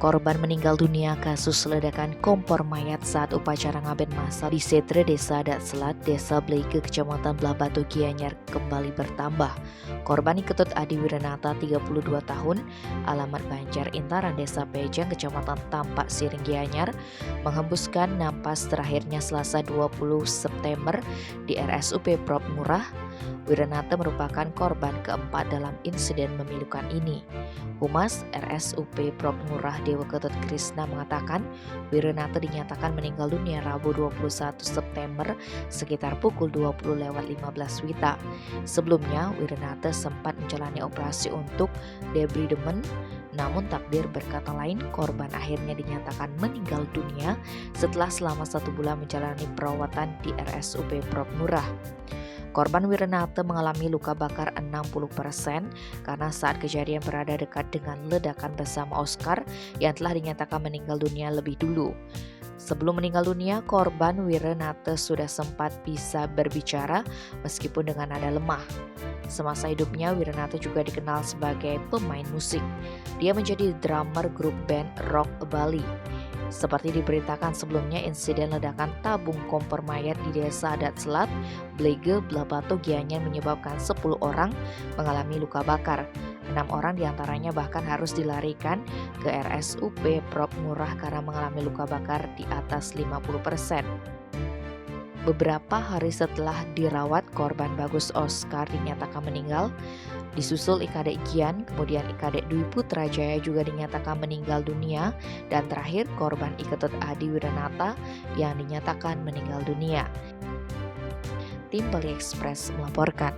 Korban meninggal dunia kasus ledakan kompor mayat saat upacara ngaben masal di Setre Desa Adat Selat, Desa Bleike, Kecamatan Blabatu, Gianyar kembali bertambah. Korban Iketut Adi Wiranata, 32 tahun, alamat Banjar Intaran, Desa Pejang, Kecamatan Tampak Siring, Gianyar, menghembuskan napas terakhirnya Selasa 20 September di RSUP Prop Ngurah. Wiranata merupakan korban keempat dalam insiden memilukan ini. Humas RSUP Prop Ngurah Dewa Ketut Krisna mengatakan Wiranata dinyatakan meninggal dunia Rabu 21 September sekitar pukul 20.15 WITA. Sebelumnya Wiranata sempat menjalani operasi untuk debridement, namun takdir berkata lain, korban akhirnya dinyatakan meninggal dunia setelah selama 1 bulan menjalani perawatan di RSUP Prop Ngurah. Korban Wiranata mengalami luka bakar 60% karena saat kejadian berada dekat dengan ledakan bersama Oscar yang telah dinyatakan meninggal dunia lebih dulu. Sebelum meninggal dunia, korban Wiranata sudah sempat bisa berbicara meskipun dengan nada lemah. Semasa hidupnya, Wiranata juga dikenal sebagai pemain musik. Dia menjadi drummer grup band rock Bali. Seperti diberitakan sebelumnya, insiden ledakan tabung kompor mayat di Desa Adat Selat, Bleike, Blabatu, Gianyar menyebabkan 10 orang mengalami luka bakar. 6 orang diantaranya bahkan harus dilarikan ke RSUP Prop Ngurah karena mengalami luka bakar di atas 50%. Beberapa hari setelah dirawat, korban Bagus Oscar dinyatakan meninggal. Disusul Ikadek Gian, kemudian Ikadek Dwi Putra Jaya juga dinyatakan meninggal dunia, dan terakhir korban Iketut Adi Wiranata yang dinyatakan meninggal dunia. Tim Bali Express melaporkan.